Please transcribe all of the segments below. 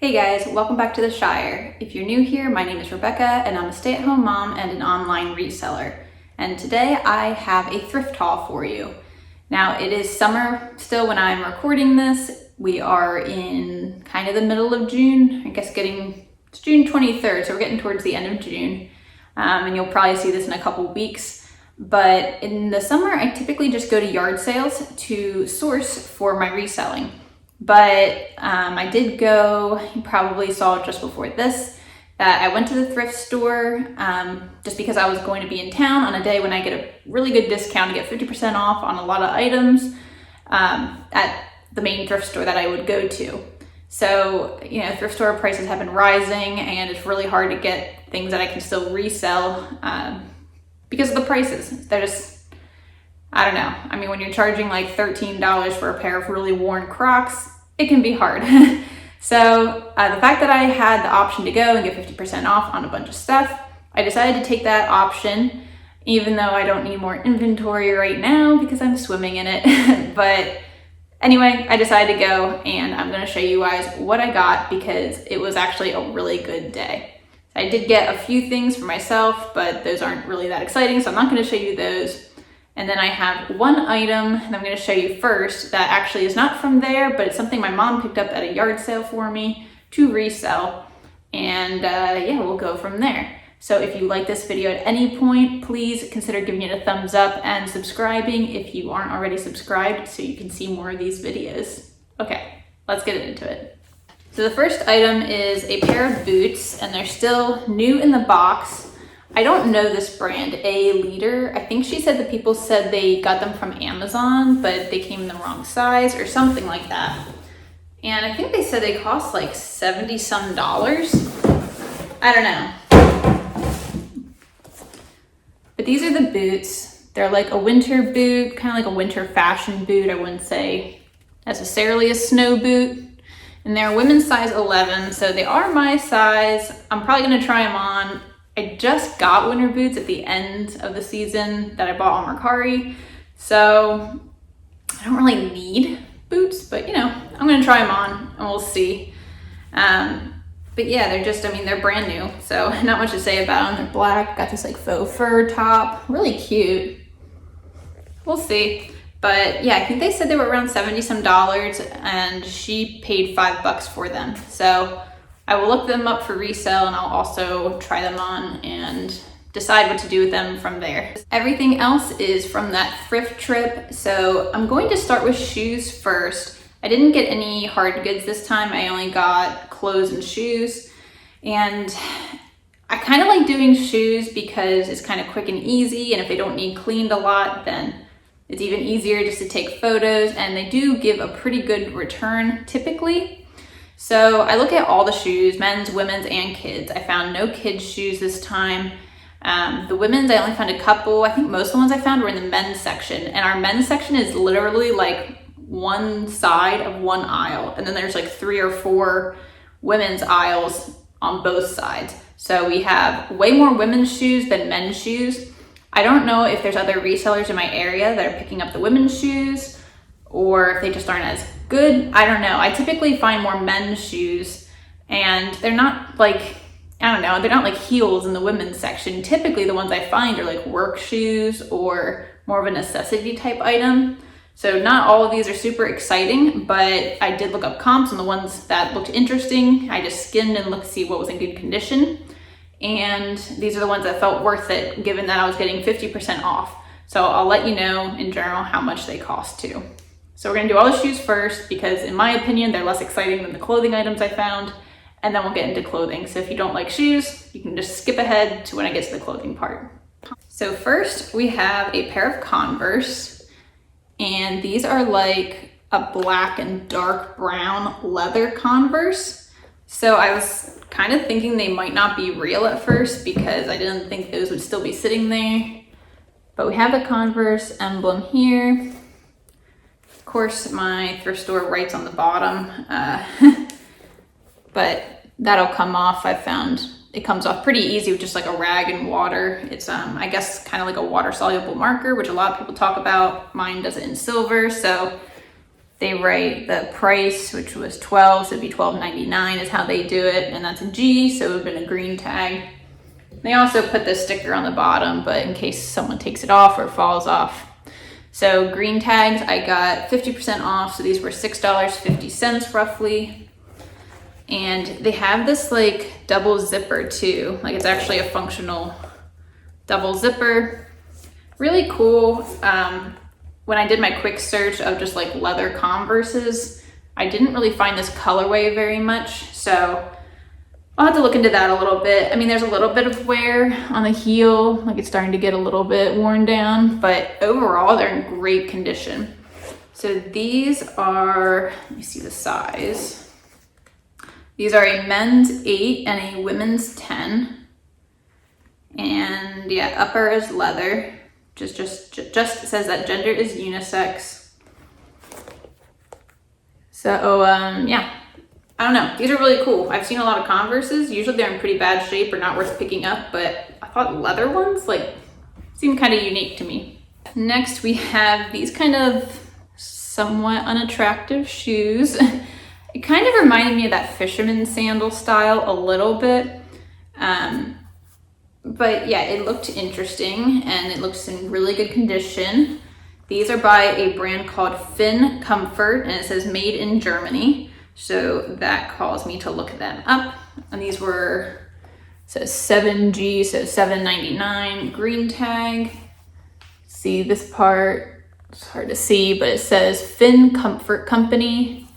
Hey guys, welcome back to the Shire. If you're new here, my name is Rebecca and I'm a stay-at-home mom and an online reseller. And today I have a thrift haul for you. Now it is summer still when I'm recording this. We are in kind of the middle of June, I guess it's June 23rd, so we're getting towards the end of June. And you'll probably see this in a couple weeks. But in the summer, I typically just go to yard sales to source for my reselling. But I did go, you probably saw just before this, that I went to the thrift store just because I was going to be in town on a day when I get a really good discount to get 50% off on a lot of items at the main thrift store that I would go to. So, thrift store prices have been rising and it's really hard to get things that I can still resell because of the prices. They're just, I don't know. I mean, when you're charging like $13 for a pair of really worn Crocs, it can be hard. So the fact that I had the option to go and get 50% off on a bunch of stuff, I decided to take that option, even though I don't need more inventory right now because I'm swimming in it. But anyway, I decided to go and I'm gonna show you guys what I got because it was actually a really good day. I did get a few things for myself, but those aren't really that exciting, so I'm not gonna show you those. And then I have one item that I'm going to show you first that actually is not from there, but it's something my mom picked up at a yard sale for me to resell. And yeah, we'll go from there. So if you like this video at any point, please consider giving it a thumbs up and subscribing if you aren't already subscribed so you can see more of these videos. Okay, let's get into it. So the first item is a pair of boots and they're still new in the box. I don't know this brand, A-Leader. I think she said that people said they got them from Amazon, but they came in the wrong size or something like that. And I think they said they cost like $70 some. I don't know. But these are the boots. They're like a winter boot, kind of like a winter fashion boot. I wouldn't say necessarily a snow boot. And they're women's size 11, so they are my size. I'm probably gonna try them on. I just got winter boots at the end of the season that I bought on Mercari, so I don't really need boots, but I'm gonna try them on and we'll see. But yeah, they're brand new, so not much to say about them. They're black, got this like faux fur top, really cute. We'll see. But yeah, I think they said they were around $70 some and she paid $5 for them. So I will look them up for resale and I'll also try them on and decide what to do with them from there. Everything else is from that thrift trip. So I'm going to start with shoes first. I didn't get any hard goods this time. I only got clothes and shoes. And I kind of like doing shoes because it's kind of quick and easy. And if they don't need cleaned a lot, then it's even easier just to take photos. And they do give a pretty good return typically. So I look at all the shoes, men's, women's, and kids. I found no kids' shoes this time. The women's, I only found a couple. I think most of the ones I found were in the men's section. And our men's section is literally like one side of one aisle. And then there's like 3 or 4 women's aisles on both sides. So we have way more women's shoes than men's shoes. I don't know if there's other resellers in my area that are picking up the women's shoes or if they just aren't as good. I don't know. I typically find more men's shoes and they're not like, I don't know, they're not like heels in the women's section. Typically the ones I find are like work shoes or more of a necessity type item. So not all of these are super exciting, but I did look up comps on the ones that looked interesting. I just skimmed and looked to see what was in good condition. And these are the ones that felt worth it given that I was getting 50% off. So I'll let you know in general how much they cost too. So we're gonna do all the shoes first because in my opinion, they're less exciting than the clothing items I found, and then we'll get into clothing. So if you don't like shoes, you can just skip ahead to when I get to the clothing part. So first we have a pair of Converse, and these are like a black and dark brown leather Converse. So I was kind of thinking they might not be real at first because I didn't think those would still be sitting there. But we have the Converse emblem here. Of course, my thrift store writes on the bottom, but that'll come off. I found it comes off pretty easy with just like a rag and water. It's, I guess, kind of like a water-soluble marker, which a lot of people talk about. Mine does it in silver, so they write the price, which was 12, so it'd be $12.99 is how they do it, and that's a G, so it would have been a green tag. They also put the sticker on the bottom, but in case someone takes it off or falls off. So green tags, I got 50% off, so these were $6.50 roughly. And they have this like double zipper too, like it's actually a functional double zipper. Really cool. When I did my quick search of just like leather Converses, I didn't really find this colorway very much, so I'll have to look into that a little bit. I mean, there's a little bit of wear on the heel, like it's starting to get a little bit worn down, but overall they're in great condition. So these are, let me see the size. These are a men's 8 and a women's 10. And yeah, upper is leather. Just says that gender is unisex. So yeah. I don't know, these are really cool. I've seen a lot of Converses. Usually they're in pretty bad shape or not worth picking up, but I thought leather ones like seem kind of unique to me. Next we have these kind of somewhat unattractive shoes. It kind of reminded me of that fisherman sandal style a little bit. But yeah, it looked interesting and it looks in really good condition. These are by a brand called Fin Comfort and it says made in Germany. So that caused me to look them up. And these were, so 7G, so $7.99, green tag. See this part, it's hard to see, but it says Fin Comfort Company.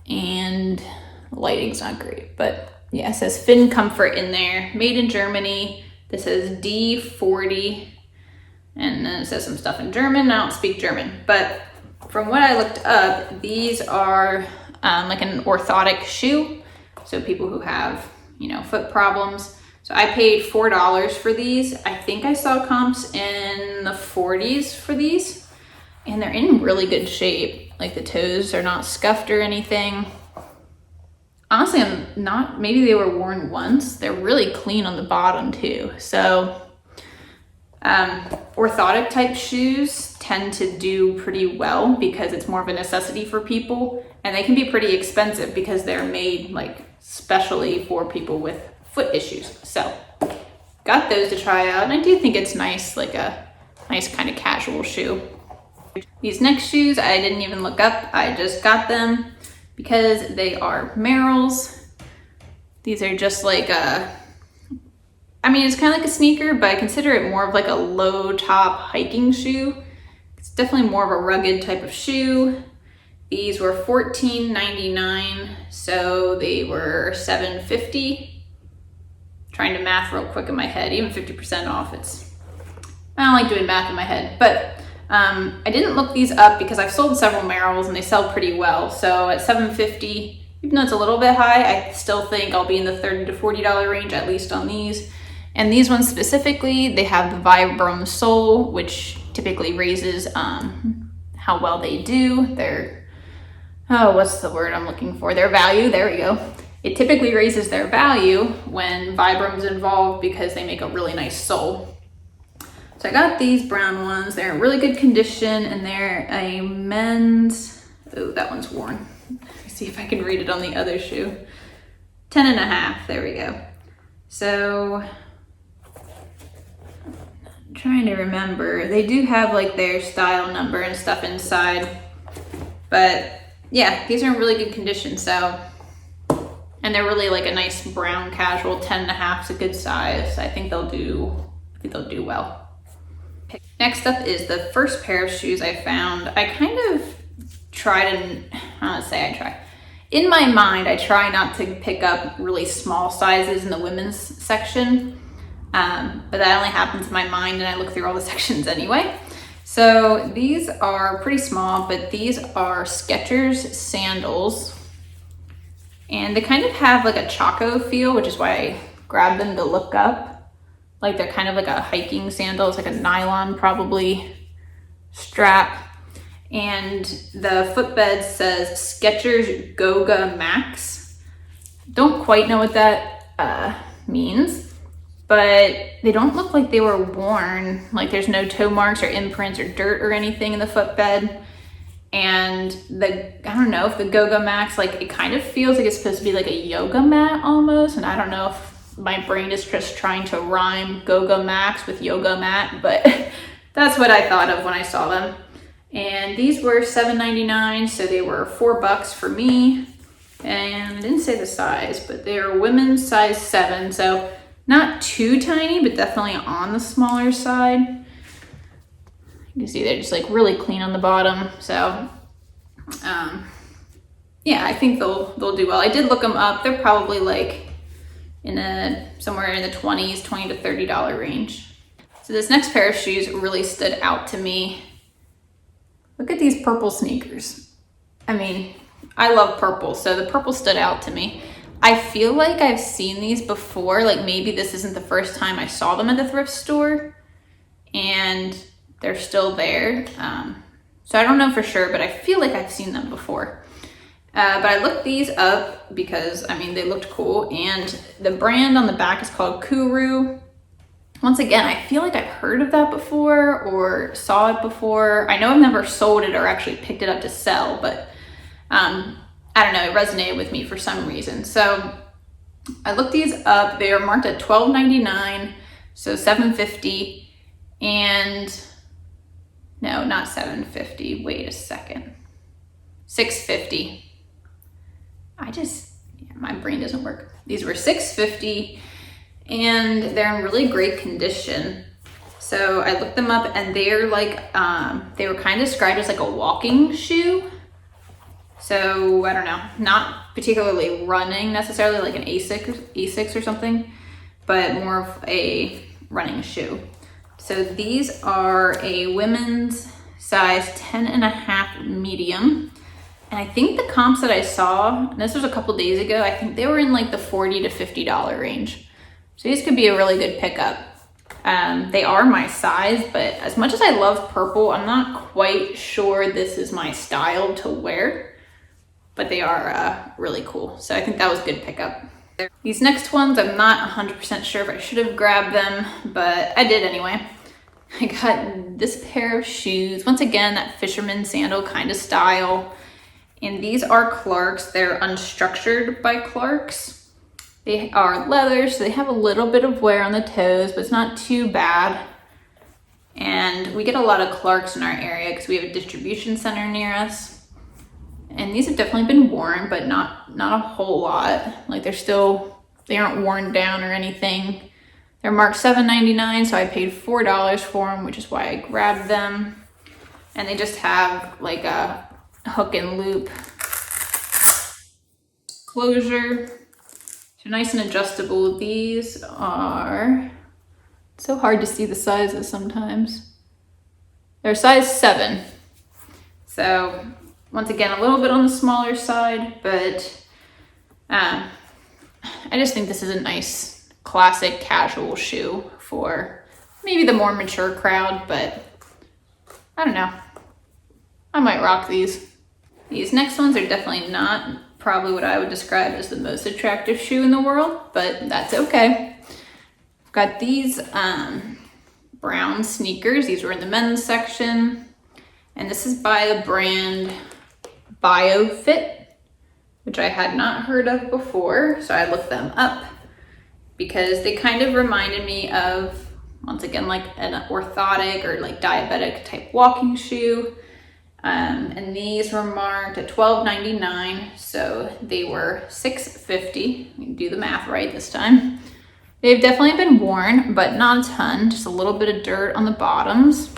And the lighting's not great, but yeah, it says Fin Comfort in there, made in Germany. This says D40, and then it says some stuff in German. I don't speak German, but from what I looked up, these are like an orthotic shoe. So people who have, you know, foot problems. So I paid $4 for these. I think I saw comps in the 40s for these, and they're in really good shape. Like the toes are not scuffed or anything. Honestly, maybe they were worn once. They're really clean on the bottom too. So orthotic type shoes tend to do pretty well because it's more of a necessity for people, and they can be pretty expensive because they're made like specially for people with foot issues. So got those to try out, and I do think it's nice, like a nice kind of casual shoe. These next shoes I didn't even look up, I just got them because they are Merrells. These are just like I mean, it's kind of like a sneaker, but I consider it more of like a low top hiking shoe. It's definitely more of a rugged type of shoe. These were $14.99, so they were $7.50. Trying to math real quick in my head, even 50% off. I don't like doing math in my head, but I didn't look these up because I've sold several Merrells and they sell pretty well. So at $7.50, even though it's a little bit high, I still think I'll be in the $30 to $40 range at least on these. And these ones specifically, they have the Vibram sole, which typically raises how well they do. What's the word I'm looking for? Their value, there we go. It typically raises their value when Vibram's involved because they make a really nice sole. So I got these brown ones. They're in really good condition and they're a men's, oh, that one's worn. Let me see if I can read it on the other shoe. 10.5, there we go. So I'm trying to remember. They do have like their style number and stuff inside, but yeah, these are in really good condition. So, and they're really like a nice brown casual. 10.5 is a good size. I think they'll do well. Next up is the first pair of shoes I found. I kind of in my mind, I try not to pick up really small sizes in the women's section, but that only happens in my mind and I look through all the sections anyway. So these are pretty small, but these are Skechers sandals, and they kind of have like a Choco feel, which is why I grabbed them to look up. Like they're kind of like a hiking sandal. It's like a nylon probably strap. And the footbed says Skechers Goga Max. Don't quite know what that means, but they don't look like they were worn. Like there's no toe marks or imprints or dirt or anything in the footbed. And I don't know if the Go-Go Max, like it kind of feels like it's supposed to be like a yoga mat almost. And I don't know if my brain is just trying to rhyme Go-Go Max with yoga mat, but that's what I thought of when I saw them. And these were $7.99, so they were $4 for me. And I didn't say the size, but they're women's size 7, so not too tiny, but definitely on the smaller side. You can see they're just like really clean on the bottom. So yeah, I think they'll do well. I did look them up. They're probably like somewhere in the 20 to $30 range. So this next pair of shoes really stood out to me. Look at these purple sneakers. I mean, I love purple, so the purple stood out to me. I feel like I've seen these before, like maybe this isn't the first time I saw them at the thrift store, and they're still there. So I don't know for sure, but I feel like I've seen them before. But I looked these up because, I mean, they looked cool, and the brand on the back is called Kuru. Once again, I feel like I've heard of that before or saw it before. I know I've never sold it or actually picked it up to sell, but I don't know, it resonated with me for some reason. So I looked these up. They are marked at $12.99, so $7.50, and no, not $7.50. Wait a second. $6.50. My brain doesn't work. These were $6.50, and they're in really great condition. So I looked them up, and they're like, they were kind of described as like a walking shoe. So I don't know, not particularly running necessarily like an Asics or something, but more of a running shoe. So these are a women's size 10.5 medium. And I think the comps that I saw, and this was a couple days ago, I think they were in like the $40 to $50 range. So these could be a really good pickup. They are my size, but as much as I love purple, I'm not quite sure this is my style to wear, but they are really cool. So I think that was a good pickup. These next ones, I'm not 100% sure if I should have grabbed them, but I did anyway. I got this pair of shoes. Once again, that fisherman sandal kind of style. And these are Clarks. They're unstructured by Clarks. They are leather, so they have a little bit of wear on the toes, but it's not too bad. And we get a lot of Clarks in our area because we have a distribution center near us. And these have definitely been worn, but not a whole lot. Like they aren't worn down or anything. They're marked $7.99, so I paid $4 for them, which is why I grabbed them. And they just have like a hook and loop closure. So nice and adjustable. These are, it's so hard to see the sizes sometimes. They're size 7. So once again, a little bit on the smaller side, but I just think this is a nice classic casual shoe for maybe the more mature crowd, but I don't know. I might rock these. These next ones are definitely not probably what I would describe as the most attractive shoe in the world, but that's okay. I've got these brown sneakers. These were in the men's section, and this is by the brand BioFit, which I had not heard of before, so I looked them up because they kind of reminded me of, once again, like an orthotic or like diabetic type walking shoe. And these were marked at $12.99, so they were $6.50. You can do the math right this time. They've definitely been worn, but not a ton, just a little bit of dirt on the bottoms.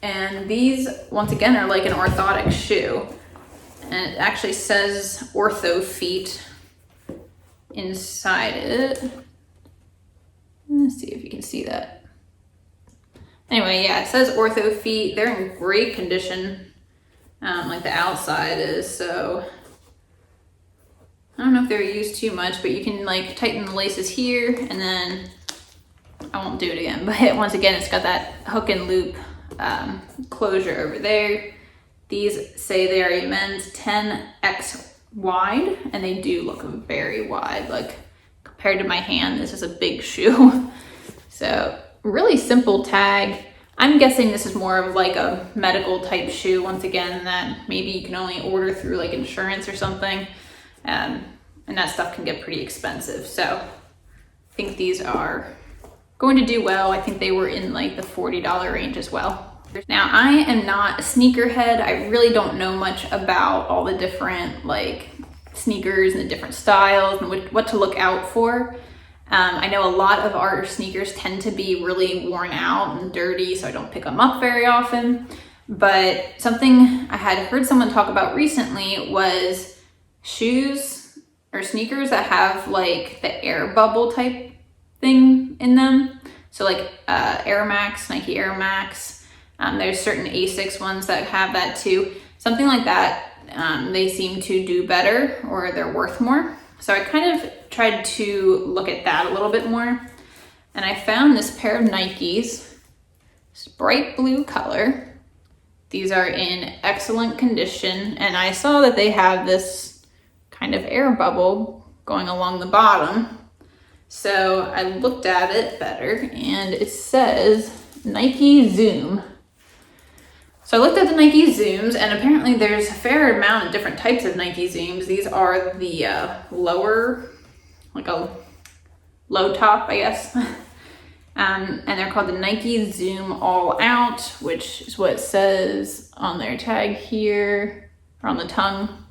And these, once again, are like an orthotic shoe. And it actually says Ortho Feet inside it. Let's see if you can see that. Anyway, yeah, it says Ortho Feet. They're in great condition, like the outside is, so I don't know if they're used too much, but you can like tighten the laces here, and then I won't do it again, but once again, it's got that hook and loop closure over there. These say they are a men's 10X wide, and they do look very wide. Like compared to my hand, this is a big shoe. So really simple tag. I'm guessing this is more of like a medical type shoe, once again, that maybe you can only order through like insurance or something. And that stuff can get pretty expensive. So I think these are going to do well. I think they were in like the $40 range as well. Now, I am not a sneakerhead. I really don't know much about all the different like sneakers and the different styles and what to look out for. I know a lot of our sneakers tend to be really worn out and dirty, so I don't pick them up very often. But something I had heard someone talk about recently was shoes or sneakers that have like the air bubble type thing in them. So like Air Max, Nike Air Max. There's certain Asics ones that have that too. Something like that, they seem to do better, or they're worth more. So I kind of tried to look at that a little bit more. And I found this pair of Nikes, this bright blue color. These are in excellent condition. And I saw that they have this kind of air bubble going along the bottom. So I looked at it better and it says Nike Zoom. So I looked at the Nike Zooms, and apparently there's a fair amount of different types of Nike Zooms. These are the lower, like a low top, I guess. And they're called the Nike Zoom All Out, which is what it says on their tag here, or on the tongue.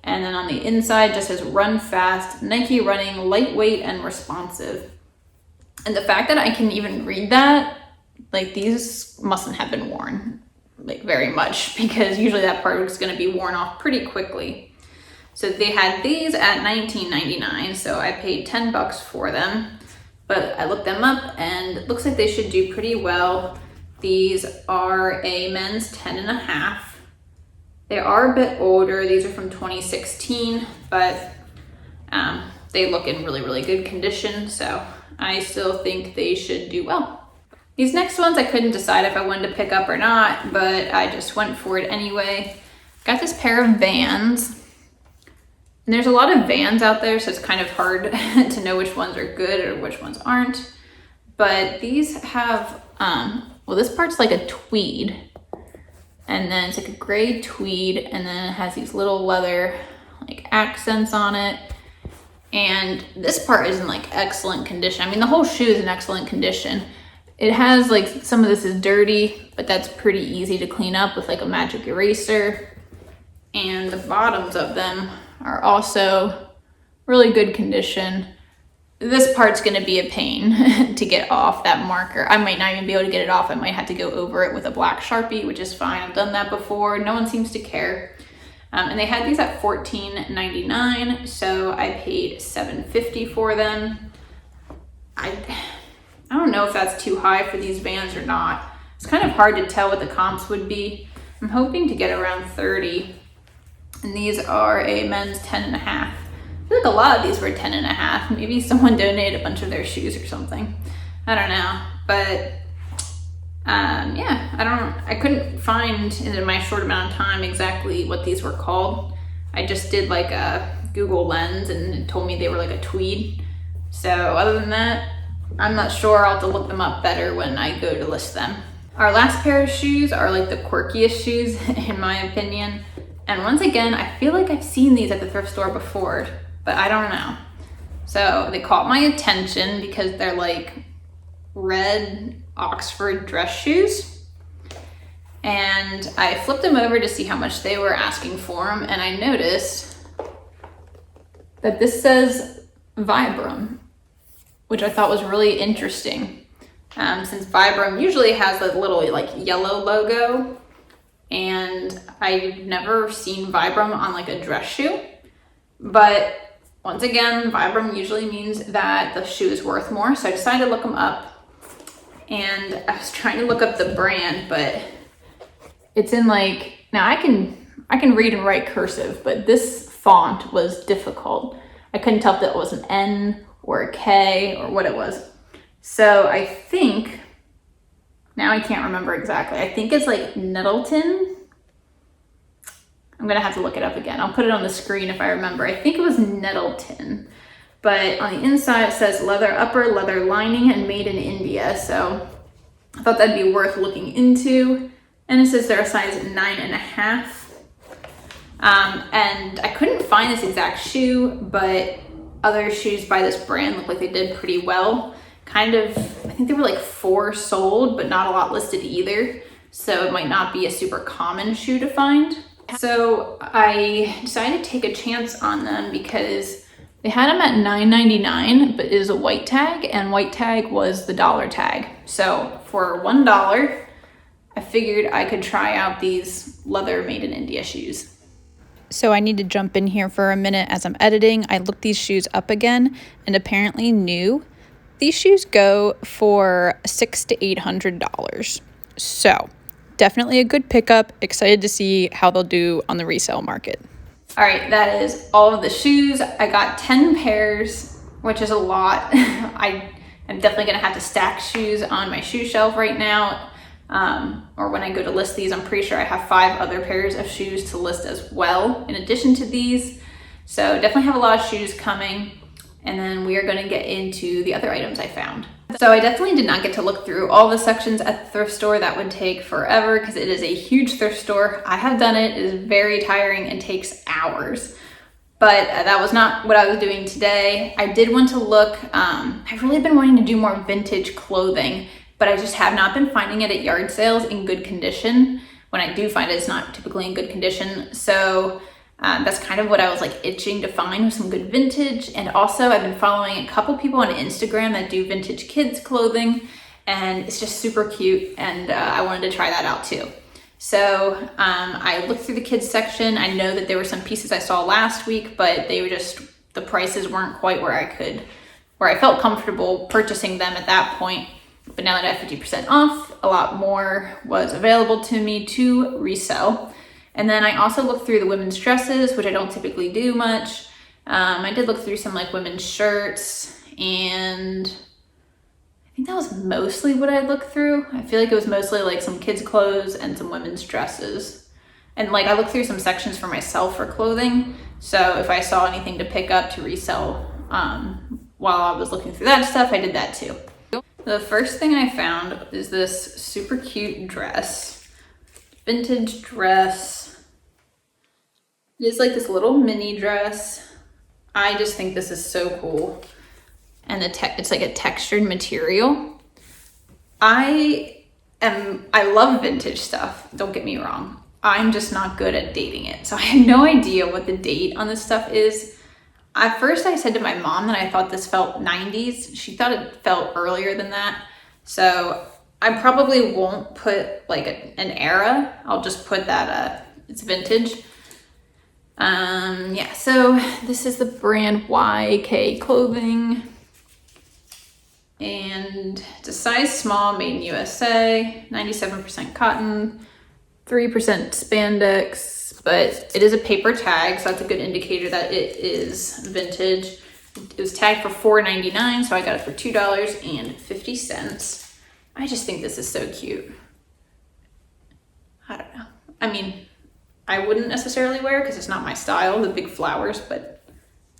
And then on the inside just says Run Fast, Nike Running Lightweight and Responsive. And the fact that I can even read that, like these mustn't have been worn like very much, because usually that part is going to be worn off pretty quickly. So they had these at $19.99, so I paid $10 for them, but I looked them up and it looks like they should do pretty well. These are a men's 10.5. They are a bit older. These are from 2016, but they look in really, really good condition, so I still think they should do well. These next ones I couldn't decide if I wanted to pick up or not, but I just went for it anyway. Got this pair of Vans. And there's a lot of Vans out there, so it's kind of hard to know which ones are good or which ones aren't. But these have, well, this part's like a tweed. And then it's like a gray tweed, and then it has these little leather like accents on it. And this part is in like excellent condition. I mean, the whole shoe is in excellent condition. It has like, some of this is dirty, but that's pretty easy to clean up with like a magic eraser. And the bottoms of them are also really good condition. This part's gonna be a pain to get off that marker. I might not even be able to get it off. I might have to go over it with a black Sharpie, which is fine. I've done that before. No one seems to care. And they had these at $14.99, so I paid $7.50 for them. I don't know if that's too high for these Vans or not. It's kind of hard to tell what the comps would be. I'm hoping to get around 30. And these are a men's 10.5. I feel like a lot of these were 10.5. Maybe someone donated a bunch of their shoes or something. I don't know. But yeah, I couldn't find in my short amount of time exactly what these were called. I just did like a Google Lens and it told me they were like a tweed. So other than that, I'm not sure. I'll have to look them up better when I go to list them. Our last pair of shoes are like the quirkiest shoes in my opinion. And once again, I feel like I've seen these at the thrift store before, but I don't know. So they caught my attention because they're like red Oxford dress shoes. And I flipped them over to see how much they were asking for them. And I noticed that this says Vibram, which I thought was really interesting. Since Vibram usually has a little like yellow logo, and I've never seen Vibram on like a dress shoe. But once again, Vibram usually means that the shoe is worth more. So I decided to look them up, and I was trying to look up the brand, but it's in like, now I can read and write cursive, but this font was difficult. I couldn't tell if that was an N or a K or what it was. So I think, now I can't remember exactly. I think it's like Nettleton. I'm gonna have to look it up again. I'll put it on the screen if I remember. I think it was Nettleton. But on the inside it says leather upper, leather lining, and made in India. So I thought that'd be worth looking into. And it says they're a size 9.5. And I couldn't find this exact shoe, but other shoes by this brand look like they did pretty well. I think there were like 4 sold, but not a lot listed either. So it might not be a super common shoe to find. So I decided to take a chance on them because they had them at $9.99, but it is a white tag, and white tag was the dollar tag. So for $1, I figured I could try out these leather made in India shoes. So I need to jump in here for a minute as I'm editing. I looked these shoes up again, and apparently new. These shoes go for $600 to $800. So definitely a good pickup. Excited to see how they'll do on the resale market. All right, that is all of the shoes. I got 10 pairs, which is a lot. I am definitely gonna have to stack shoes on my shoe shelf right now. Or when I go to list these, I'm pretty sure I have 5 other pairs of shoes to list as well, in addition to these. So definitely have a lot of shoes coming. And then we are gonna get into the other items I found. So I definitely did not get to look through all the sections at the thrift store. That would take forever because it is a huge thrift store. I have done it. It is very tiring and takes hours. But that was not what I was doing today. I did want to look, I've really been wanting to do more vintage clothing, but I just have not been finding it at yard sales in good condition. When I do find it, it's not typically in good condition. So that's kind of what I was like itching to find, with some good vintage. And also I've been following a couple people on Instagram that do vintage kids clothing, and it's just super cute, and I wanted to try that out too. So I looked through the kids section. I know that there were some pieces I saw last week, but they were just, the prices weren't quite where I felt comfortable purchasing them at that point. But now that I have 50% off, a lot more was available to me to resell. And then I also looked through the women's dresses, which I don't typically do much. I did look through some like women's shirts, and I think that was mostly what I looked through. I feel like it was mostly like some kids' clothes and some women's dresses. And like I looked through some sections for myself for clothing. So if I saw anything to pick up to resell while I was looking through that stuff, I did that too. The first thing I found is this super cute dress, vintage dress. It is like this little mini dress. I just think this is so cool. And it's like a textured material. I love vintage stuff, don't get me wrong. I'm just not good at dating it. So I have no idea what the date on this stuff is. At first I said to my mom that I thought this felt 90s. She thought it felt earlier than that. So I probably won't put like an era. I'll just put that it's vintage. Yeah, so this is the brand YK Clothing. And it's a size small, made in USA, 97% cotton, 3% spandex. But it is a paper tag, so that's a good indicator that it is vintage. It was tagged for $4.99, so I got it for $2.50. I just think this is so cute. I don't know. I mean, I wouldn't necessarily wear it because it's not my style, the big flowers, but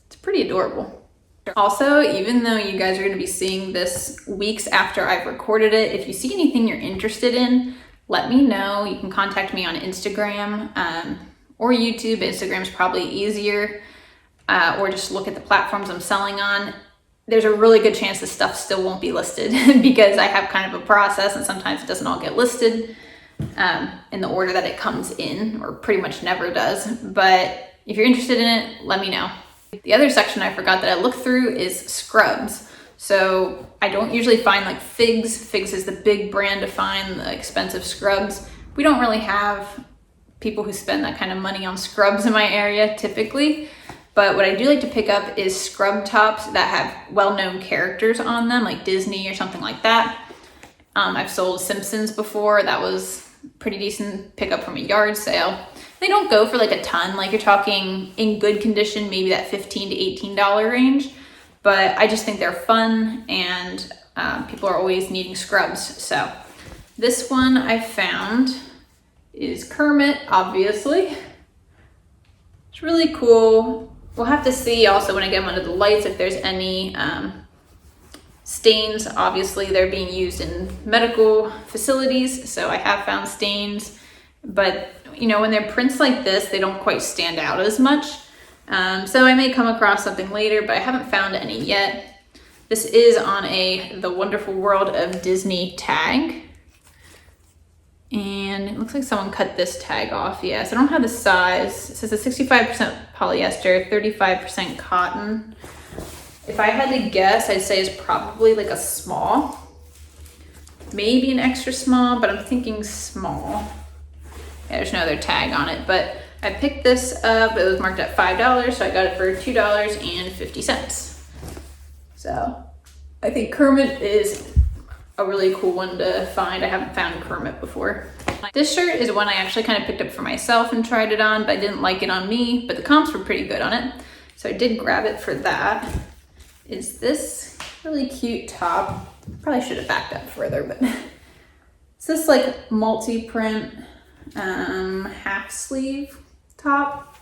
it's pretty adorable. Also, even though you guys are going to be seeing this weeks after I've recorded it, if you see anything you're interested in, let me know. You can contact me on Instagram or YouTube. Instagram's probably easier, or just look at the platforms I'm selling on. There's a really good chance this stuff still won't be listed because I have kind of a process, and sometimes it doesn't all get listed in the order that it comes in, or pretty much never does. But if you're interested in it, let me know. The other section I forgot that I looked through is scrubs. So I don't usually find like Figs. Figs is the big brand to find the expensive scrubs. We don't really have people who spend that kind of money on scrubs in my area typically. But what I do like to pick up is scrub tops that have well-known characters on them, like Disney or something like that. I've sold Simpsons before. That was pretty decent pickup from a yard sale. They don't go for like a ton, like you're talking in good condition, maybe that $15 to $18 range. But I just think they're fun, and people are always needing scrubs. So this one I found is Kermit, obviously. It's really cool. We'll have to see also when I get them under the lights if there's any Stains, obviously they're being used in medical facilities, so I have found stains, but you know, when they're prints like this, they don't quite stand out as much. So I may come across something later, but I haven't found any yet. This is on The Wonderful World of Disney tag. And it looks like someone cut this tag off. Yes, I don't have the size. It says a 65% polyester, 35% cotton. If I had to guess, I'd say it's probably like a small. Maybe an extra small, but I'm thinking small. Yeah, there's no other tag on it, but I picked this up. It was marked at $5, so I got it for $2.50. So I think Kermit is a really cool one to find. I haven't found Kermit before. This shirt is one I actually kind of picked up for myself and tried it on, but I didn't like it on me, but the comps were pretty good on it. So I did grab it for that. Is this really cute top. Probably should have backed up further, but it's this like multi-print half sleeve top.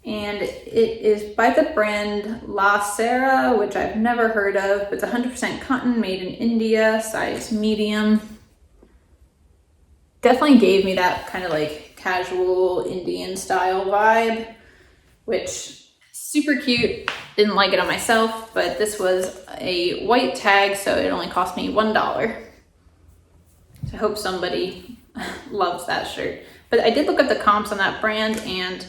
And it is by the brand Sera, which I've never heard of, but it's 100% cotton, made in India, size medium. Definitely gave me that kind of like casual Indian style vibe, which super cute. Didn't like it on myself, but this was a white tag, so it only cost me $1. So I hope somebody loves that shirt. But I did look up the comps on that brand, and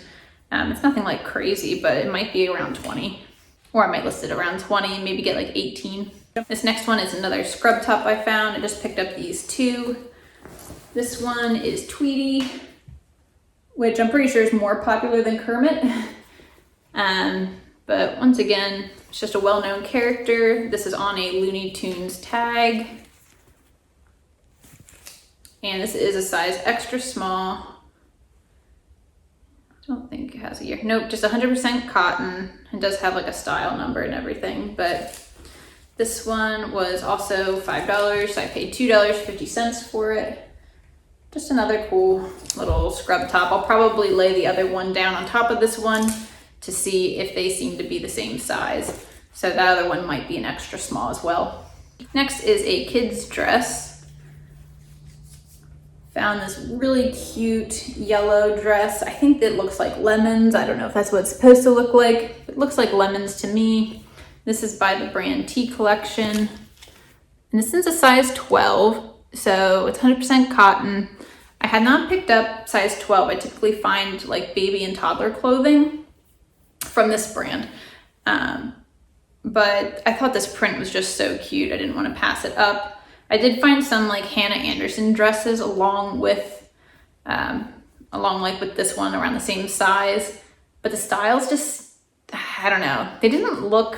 it's nothing like crazy, but it might be around 20. Or I might list it around 20 and maybe get like 18. This next one is another scrub top I found. I just picked up these two. This one is Tweety, which I'm pretty sure is more popular than Kermit. But once again, it's just a well-known character. This is on a Looney Tunes tag. And this is a size extra small. I don't think it has a year. Nope, just 100% cotton. It does have like a style number and everything, but this one was also $5, so I paid $2.50 for it. Just another cool little scrub top. I'll probably lay the other one down on top of this one to see if they seem to be the same size. So that other one might be an extra small as well. Next is a kid's dress. Found this really cute yellow dress. I think it looks like lemons. I don't know if that's what it's supposed to look like. It looks like lemons to me. This is by the brand T Collection. And this is a size 12, so it's 100% cotton. I had not picked up size 12. I typically find like baby and toddler clothing from this brand. But I thought this print was just so cute. I didn't want to pass it up. I did find some like Hannah Anderson dresses along with with this one around the same size, but the styles just, I don't know. They didn't look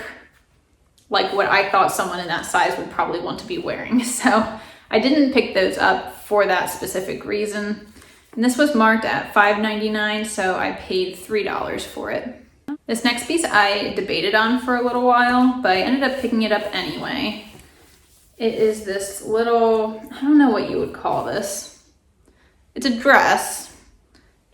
like what I thought someone in that size would probably want to be wearing. So I didn't pick those up for that specific reason. And this was marked at $5.99, so I paid $3 for it. This next piece I debated on for a little while, but I ended up picking it up anyway. It is this little, I don't know what you would call this. It's a dress,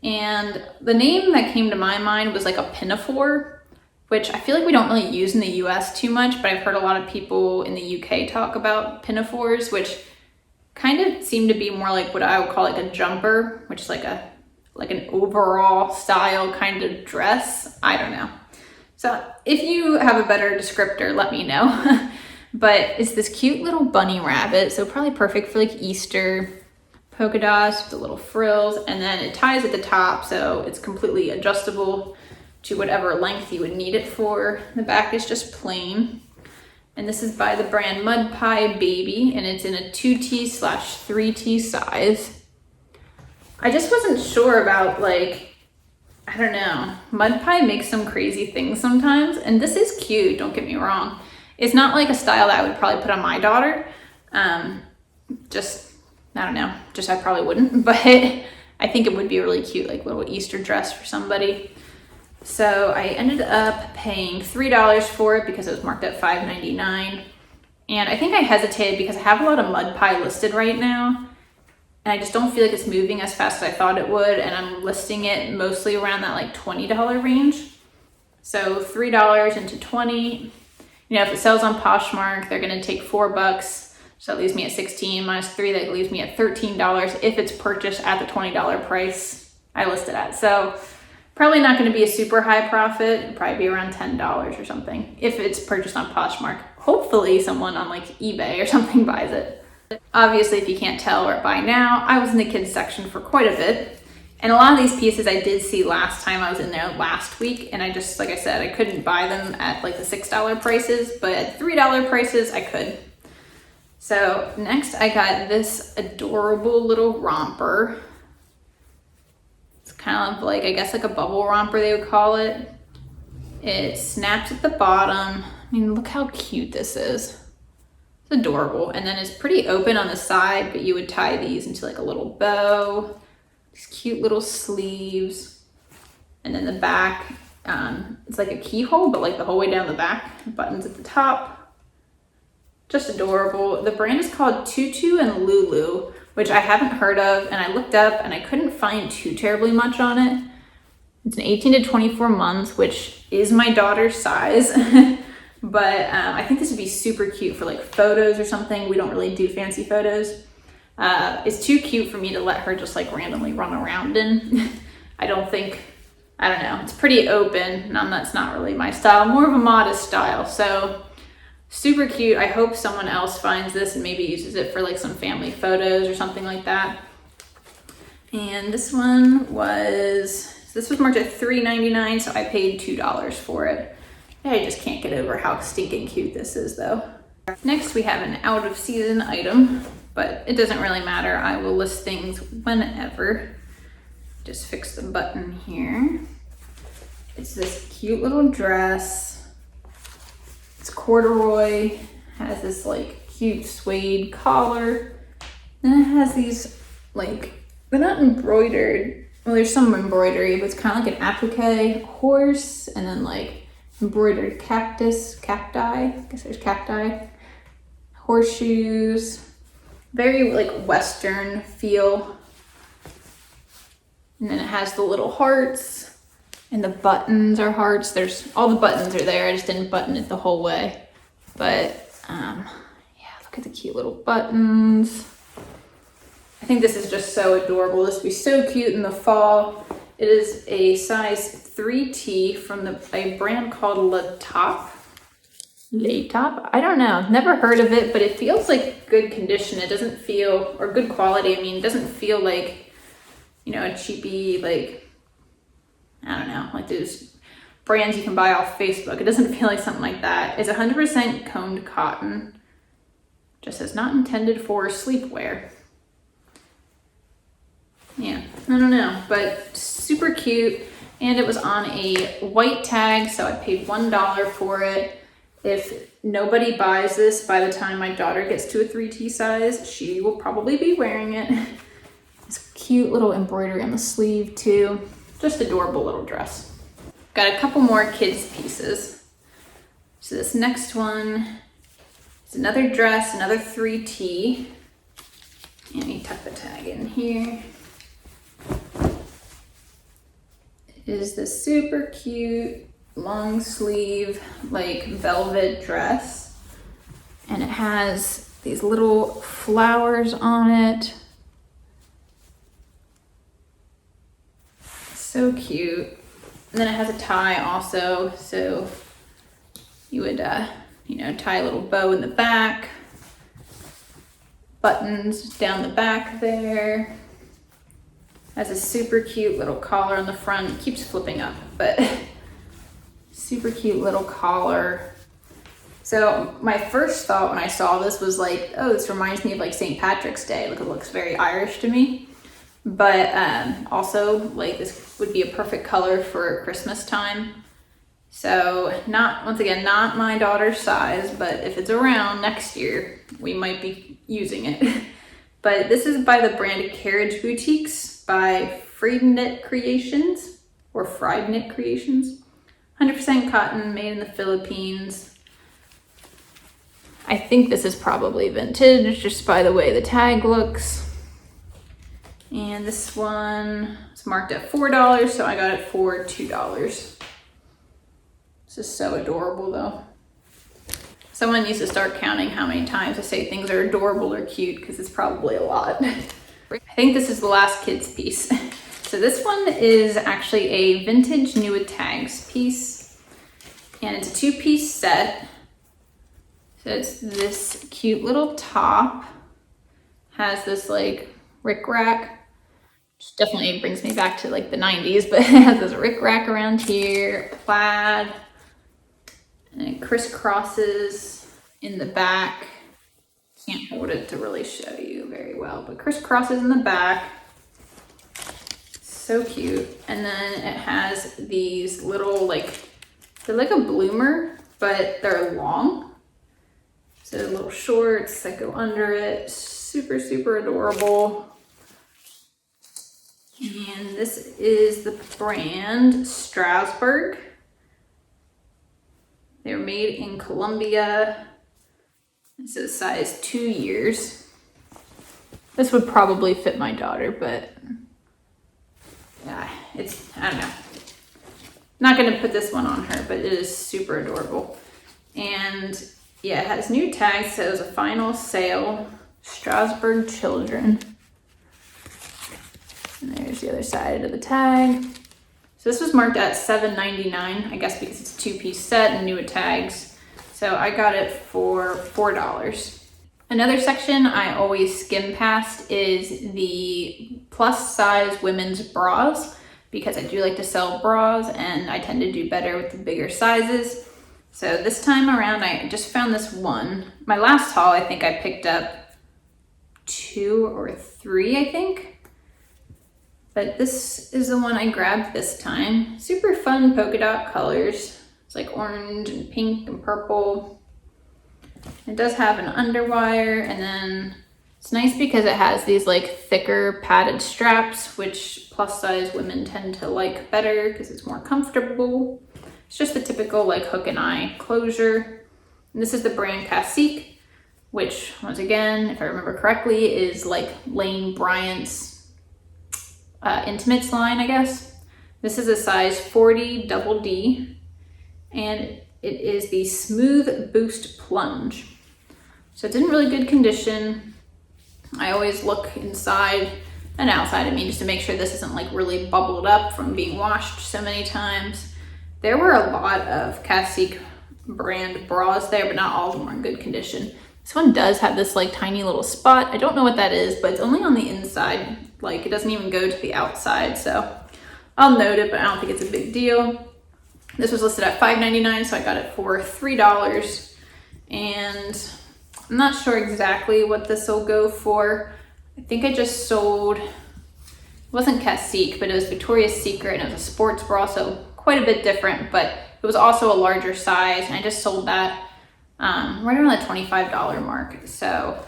and the name that came to my mind was like a pinafore, which I feel like we don't really use in the US too much, but I've heard a lot of people in the UK talk about pinafores, which kind of seem to be more like what I would call like a jumper, which is like an overall style kind of dress. I don't know. So if you have a better descriptor, let me know. But it's this cute little bunny rabbit, so probably perfect for like Easter. Polka dots with the little frills, and then it ties at the top, so it's completely adjustable to whatever length you would need it for. The back is just plain. And this is by the brand Mud Pie Baby, and it's in a 2T/3T size. I just wasn't sure about like, I don't know. Mud Pie makes some crazy things sometimes, and this is cute, don't get me wrong. It's not like a style that I would probably put on my daughter. I don't know, I probably wouldn't, but I think it would be a really cute, like little Easter dress for somebody. So I ended up paying $3 for it because it was marked at $5.99. And I think I hesitated because I have a lot of Mud Pie listed right now, and I just don't feel like it's moving as fast as I thought it would. And I'm listing it mostly around that like $20 range. So $3 into 20, You know, if it sells on Poshmark, they're gonna take $4. So that leaves me at 16 minus 3, that leaves me at $13 if it's purchased at the $20 price I listed at. So probably not gonna be a super high profit, it'd probably be around $10 or something if it's purchased on Poshmark. Hopefully someone on like eBay or something buys it. Obviously, if you can't tell or by now, I was in the kids section for quite a bit. And a lot of these pieces I did see last time I was in there last week, and I just, like I said, I couldn't buy them at like the $6 prices, but at $3 prices, I could. So next I got this adorable little romper. It's kind of like, I guess like a bubble romper they would call it. It snaps at the bottom. I mean, look how cute this is. It's adorable. And then it's pretty open on the side, but you would tie these into like a little bow. These cute little sleeves. And then the back, it's like a keyhole, but like the whole way down the back. Buttons at the top. Just adorable. The brand is called Tutu and Lulu, which I haven't heard of, and I looked up and I couldn't find too terribly much on it. It's an 18 to 24 months, which is my daughter's size. But I think this would be super cute for like photos or something. We don't really do fancy photos. It's too cute for me to let her just like randomly run around in. I don't know. It's pretty open, and that's not really my style. More of a modest style. So super cute. I hope someone else finds this and maybe uses it for like some family photos or something like that. And this was marked at $3.99, so I paid $2 for it. I just can't get over how stinking cute this is though. Next we have an out of season item, but it doesn't really matter. I will list things whenever. Just fix the button here. It's this cute little dress. It's corduroy, has this like cute suede collar. Then it has these like, they're not embroidered. Well, there's some embroidery, but it's kind of like an applique horse, and then like embroidered cacti, I guess there's cacti, horseshoes, very like Western feel. And then it has the little hearts, and the buttons are hearts. All the buttons are there, I just didn't button it the whole way. But yeah, look at the cute little buttons. I think this is just so adorable. This would be so cute in the fall. It is a size 3T from a brand called Le Top. I don't know, never heard of it, but it feels like good condition. It doesn't feel, or good quality, I mean, it doesn't feel like, you know, a cheapy, like, I don't know, like those brands you can buy off Facebook. It doesn't feel like something like that. It's 100% coned cotton. Just says not intended for sleepwear. Yeah, I don't know, but super cute. And it was on a white tag, so I paid $1 for it. If nobody buys this by the time my daughter gets to a 3T size, she will probably be wearing it. This cute little embroidery on the sleeve too. Just adorable little dress. Got a couple more kids pieces. So this next one is another dress, another 3T. And you tuck the tag in here. Is this super cute long sleeve like velvet dress, and it has these little flowers on it. So cute. And then it has a tie also, so you would you know, tie a little bow in the back, buttons down the back there. Has a super cute little collar on the front. It keeps flipping up, but super cute little collar. So my first thought when I saw this was like, oh, this reminds me of like St. Patrick's Day. Look, it looks very Irish to me. But also like this would be a perfect color for Christmas time. So once again, not my daughter's size, but if it's around next year, we might be using it. But this is by the brand Carriage Boutiques by Fried Knit Creations, or Fried Knit Creations. 100% cotton, made in the Philippines. I think this is probably vintage, just by the way the tag looks. And this one is marked at $4, so I got it for $2. This is so adorable though. Someone needs to start counting how many times I say things are adorable or cute, because it's probably a lot. I think this is the last kids piece. So this one is actually a vintage new with tags piece, and it's a 2-piece set. So it's this cute little top, has this like rickrack, which definitely brings me back to like the 90s, but it has this rickrack around here, plaid, and it crisscrosses in the back. Can't hold it to really show you very well, but crisscrosses in the back. So cute. And then it has these little they're like a bloomer, but they're long. So little shorts that go under it. Super, super adorable. And this is the brand Strasbourg. They were made in Colombia. It says size 2 years. This would probably fit my daughter, but yeah, I don't know. Not gonna put this one on her, but it is super adorable. And yeah, it has new tags, so it was a final sale, Strasbourg Children. And there's the other side of the tag. So this was marked at $7.99, I guess because it's a 2-piece set and new with tags. So I got it for $4. Another section I always skim past is the plus size women's bras, because I do like to sell bras and I tend to do better with the bigger sizes. So this time around, I just found this one. My last haul, I think I picked up 2 or 3, I think. But this is the one I grabbed this time. Super fun polka dot colors. It's like orange and pink and purple. It does have an underwire, and then it's nice because it has these like thicker padded straps, which plus size women tend to like better because it's more comfortable. It's just the typical like hook and eye closure. And this is the brand Cacique, which once again, if I remember correctly, is like Lane Bryant's intimates line, I guess. This is a size 40 double D, and it is the Smooth Boost Plunge. So it's in really good condition. I always look inside and outside, just to make sure this isn't like really bubbled up from being washed so many times. There were a lot of Cacique brand bras there, but not all of them were in good condition. This one does have this like tiny little spot. I don't know what that is, but it's only on the inside. Like it doesn't even go to the outside. So I'll note it, but I don't think it's a big deal. This was listed at $5.99, so I got it for $3. And I'm not sure exactly what this will go for. I think I just sold, it wasn't Cacique, but it was Victoria's Secret, and it was a sports bra, so quite a bit different, but it was also a larger size, and I just sold that right around the $25 mark. So,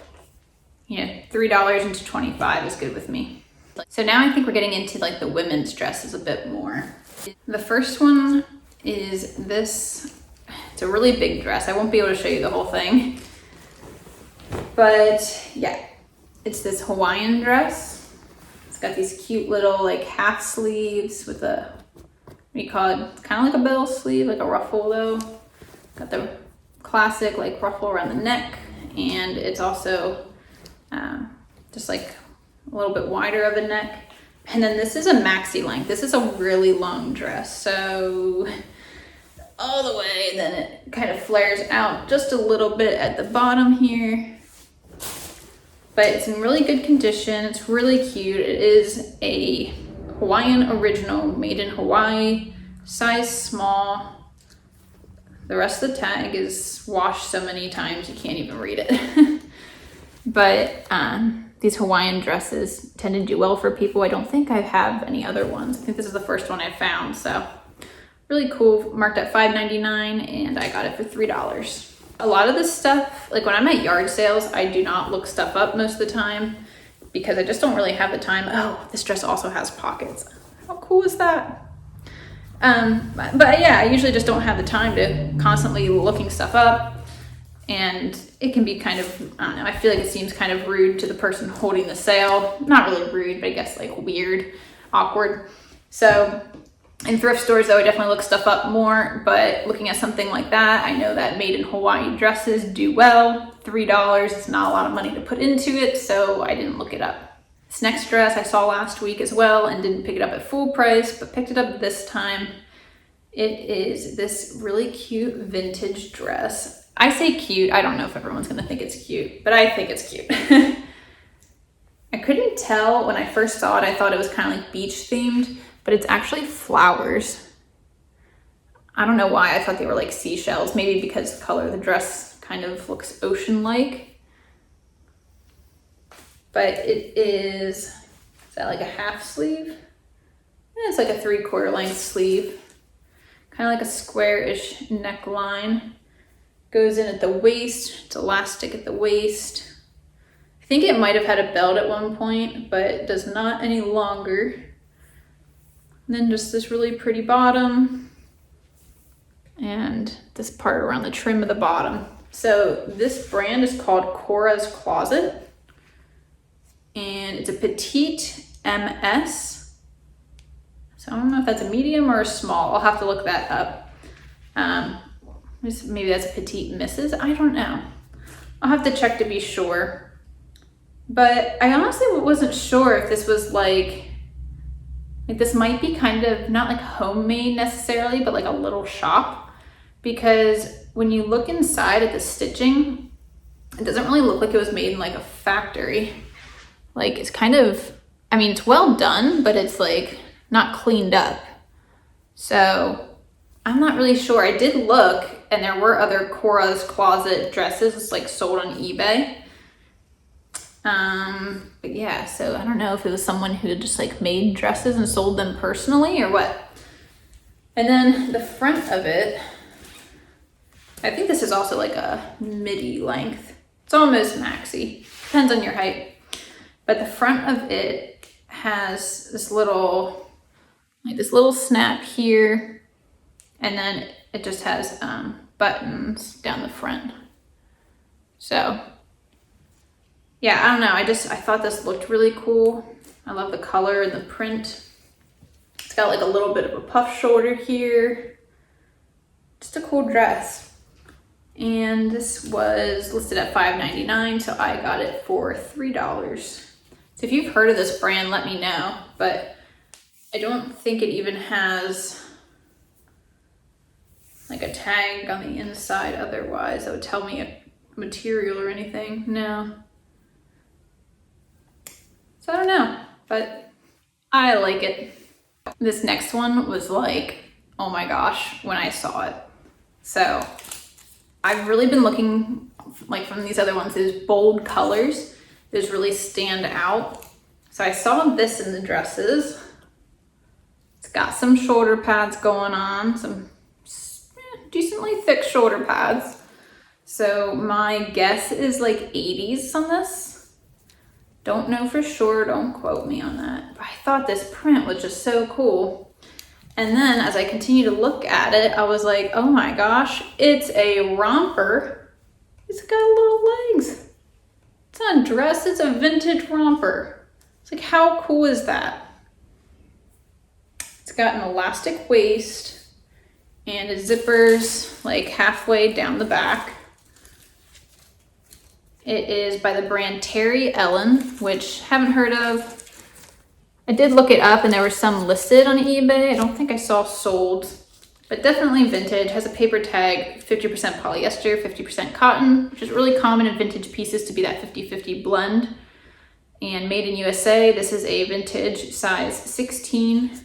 $3 into 25 is good with me. So now I think we're getting into like the women's dresses a bit more. The first one is this. It's a really big dress. I won't be able to show you the whole thing, but yeah, it's this Hawaiian dress. It's got these cute little like half sleeves with a, what do you call it? It's kind of like a bell sleeve, like a ruffle though. Got the classic like ruffle around the neck, and it's also just like a little bit wider of a neck. And then this is a maxi length. This is a really long dress, so all the way, and then it kind of flares out just a little bit at the bottom here. But it's in really good condition. It's really cute. It is a Hawaiian original, made in Hawaii, size small. The rest of the tag is washed so many times you can't even read it. But these Hawaiian dresses tend to do well for people. I don't think I have any other ones. I think this is the first one I found, so really cool. Marked at $5.99, and I got it for $3. A lot of this stuff, like when I'm at yard sales, I do not look stuff up most of the time because I just don't really have the time. Oh, this dress also has pockets. How cool is that? But yeah, I usually just don't have the time to constantly looking stuff up, and it can be kind of, I don't know, I feel like it seems kind of rude to the person holding the sale. Not really rude, but I guess like weird, awkward. So In thrift stores though, I definitely look stuff up more, but looking at something like that, I know that made in Hawaii dresses do well. $3 is not a lot of money to put into it, so I didn't look it up. This next dress I saw last week as well and didn't pick it up at full price, but picked it up this time. It is this really cute vintage dress. I say cute, I don't know if everyone's gonna think it's cute, but I think it's cute. I couldn't tell when I first saw it, I thought it was kind of like beach themed, but it's actually flowers. I don't know why I thought they were like seashells, maybe because the color of the dress kind of looks ocean-like. But it is that like a half sleeve? Yeah, it's like a 3/4 length sleeve. Kind of like a square-ish neckline. Goes in at the waist, it's elastic at the waist. I think it might have had a belt at one point, but it does not any longer. And then just this really pretty bottom and this part around the trim of the bottom. So this brand is called Cora's Closet and it's a petite MS. So I don't know if that's a medium or a small. I'll have to look that up. Maybe that's a petite Mrs. I don't know. I'll have to check to be sure. But I honestly wasn't sure if this was like this might be kind of not like homemade necessarily, but like a little shop, because when you look inside at the stitching, it doesn't really look like it was made in like a factory. Like it's kind of, I mean, it's well done, but it's like not cleaned up. So I'm not really sure. I did look and there were other Cora's Closet dresses like sold on eBay. But yeah, so I don't know if it was someone who just like made dresses and sold them personally or what. And then the front of it, I think this is also like a midi length. It's almost maxi, depends on your height. But the front of it has this little snap here. And then it just has buttons down the front. So yeah, I don't know. I thought this looked really cool. I love the color and the print. It's got like a little bit of a puff shoulder here. Just a cool dress. And this was listed at $5.99, so I got it for $3. So if you've heard of this brand, let me know. But I don't think it even has like a tag on the inside otherwise that would tell me a material or anything. No. So I don't know, but I like it. This next one was like, oh my gosh, when I saw it. So I've really been looking like from these other ones, those bold colors, those really stand out. So I saw this in the dresses. It's got some shoulder pads going on, some decently thick shoulder pads. So my guess is like 80s on this. Don't know for sure, don't quote me on that. But I thought this print was just so cool. And then as I continue to look at it, I was like, oh my gosh, it's a romper. It's got little legs. It's not a dress, it's a vintage romper. It's like, how cool is that? It's got an elastic waist and it zippers like halfway down the back. It is by the brand Terry Ellen, which I haven't heard of. I did look it up and there were some listed on eBay. I don't think I saw sold, but definitely vintage. Has a paper tag, 50% polyester, 50% cotton, which is really common in vintage pieces to be that 50-50 blend. And made in USA, this is a vintage size 16. It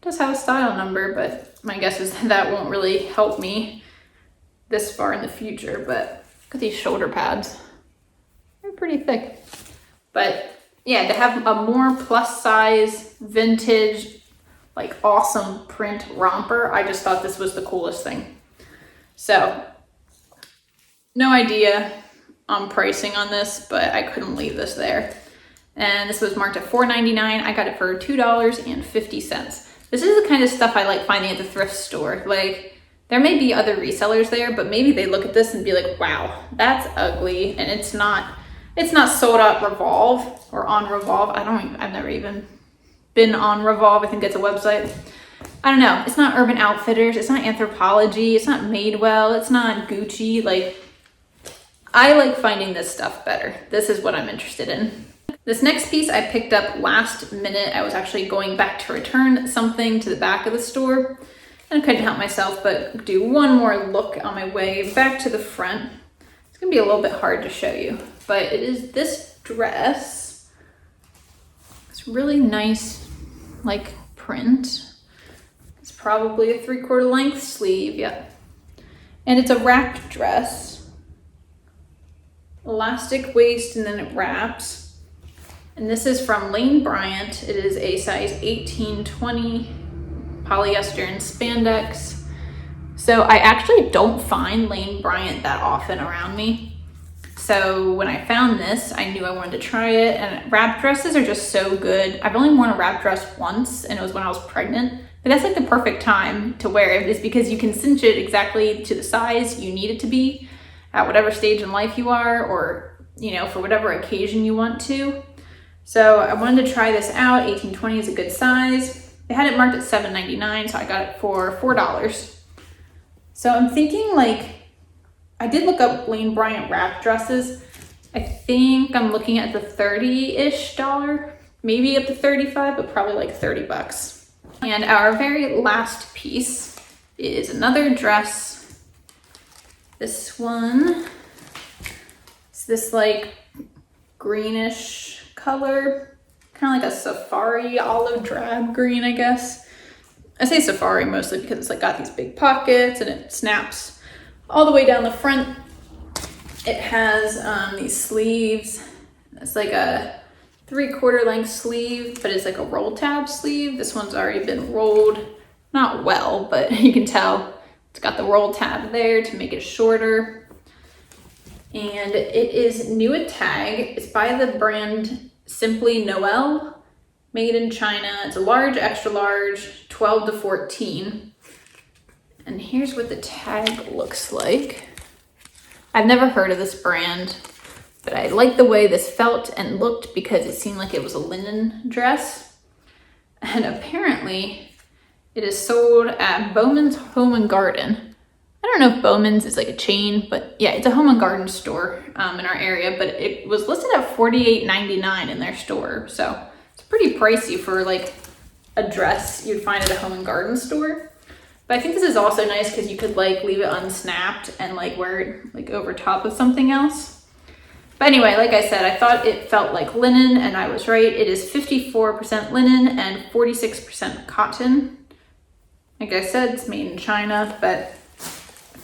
does have a style number, but my guess is that won't really help me this far in the future. But look at these shoulder pads. They're pretty thick. But yeah, to have a more plus size vintage, like awesome print romper, I just thought this was the coolest thing. So no idea on pricing on this, but I couldn't leave this there. And this was marked at $4.99. I got it for $2.50. This is the kind of stuff I like finding at the thrift store. Like, there may be other resellers there, but maybe they look at this and be like, wow, that's ugly. And it's not sold at Revolve or on Revolve. I've never even been on Revolve. I think it's a website. I don't know, it's not Urban Outfitters, it's not Anthropologie, it's not Madewell, it's not Gucci. Like, I like finding this stuff better. This is what I'm interested in. This next piece I picked up last minute. I was actually going back to return something to the back of the store, and I couldn't help myself but do one more look on my way back to the front. It's gonna be a little bit hard to show you, but it is this dress. It's really nice, like, print. It's probably a 3/4 length sleeve, yep. And it's a wrapped dress. Elastic waist, and then it wraps. And this is from Lane Bryant. It is a size 18-20 polyester and spandex. So I actually don't find Lane Bryant that often around me. So when I found this, I knew I wanted to try it, and wrap dresses are just so good. I've only worn a wrap dress once, and it was when I was pregnant, but that's like the perfect time to wear it, is because you can cinch it exactly to the size you need it to be at whatever stage in life you are, or, you know, for whatever occasion you want to. So I wanted to try this out. 18-20 is a good size. They had it marked at $7.99, so I got it for $4. So I'm thinking, like, I did look up Lane Bryant wrap dresses. I think I'm looking at the $30-ish, maybe up to $35, but probably like $30. And our very last piece is another dress. This one, it's this like greenish color, kind of like a safari olive drab green, I guess. I say safari mostly because it's like got these big pockets and it snaps all the way down the front. It has these sleeves. It's like a 3/4 length sleeve, but it's like a roll tab sleeve. This one's already been rolled, not well, but you can tell it's got the roll tab there to make it shorter. And it is new at tag. It's by the brand Simply Noel, made in China. It's a large, extra large, 12 to 14. And here's what the tag looks like. I've never heard of this brand, but I like the way this felt and looked because it seemed like it was a linen dress. And apparently it is sold at Bowman's Home and Garden. I don't know if Bowman's is like a chain, but yeah, it's a home and garden store in our area, but it was listed at $48.99 in their store. So it's pretty pricey for like a dress you'd find at a home and garden store. But I think this is also nice because you could like leave it unsnapped and like wear it like over top of something else. But anyway, like I said, I thought it felt like linen, and I was right. It is 54% linen and 46% cotton. Like I said, it's made in China, but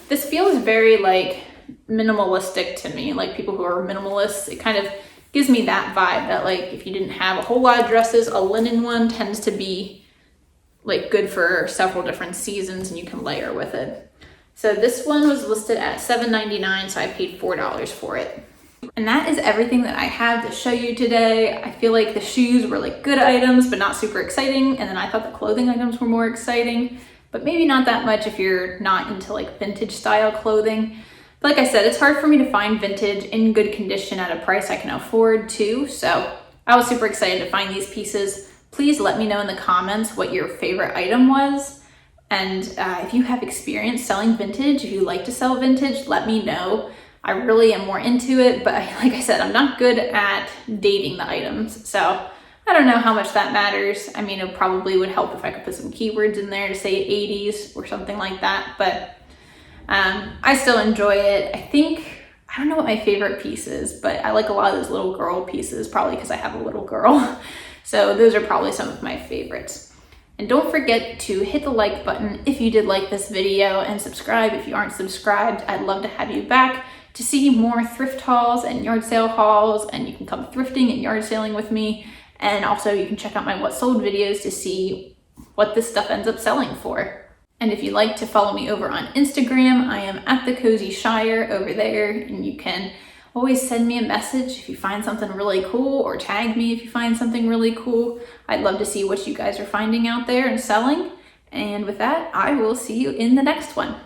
this feels very like minimalistic to me. Like people who are minimalists, it kind of gives me that vibe that like if you didn't have a whole lot of dresses, a linen one tends to be like good for several different seasons and you can layer with it. So this one was listed at $7.99, so I paid $4 for it. And that is everything that I have to show you today. I feel like the shoes were like good items, but not super exciting. And then I thought the clothing items were more exciting, but maybe not that much if you're not into like vintage style clothing. But like I said, it's hard for me to find vintage in good condition at a price I can afford too. So I was super excited to find these pieces. Please let me know in the comments what your favorite item was. And if you have experience selling vintage, if you like to sell vintage, let me know. I really am more into it, but like I said, I'm not good at dating the items. So I don't know how much that matters. I mean, it probably would help if I could put some keywords in there to say 80s or something like that, but I still enjoy it. I don't know what my favorite piece is, but I like a lot of those little girl pieces, probably because I have a little girl. So those are probably some of my favorites. And don't forget to hit the like button if you did like this video, and subscribe if you aren't subscribed. I'd love to have you back to see more thrift hauls and yard sale hauls, and you can come thrifting and yard sailing with me. And also you can check out my what sold videos to see what this stuff ends up selling for. And if you'd like to follow me over on Instagram, I am at TheCozyShire over there, and you can always send me a message if you find something really cool, or tag me if you find something really cool. I'd love to see what you guys are finding out there and selling. And with that, I will see you in the next one.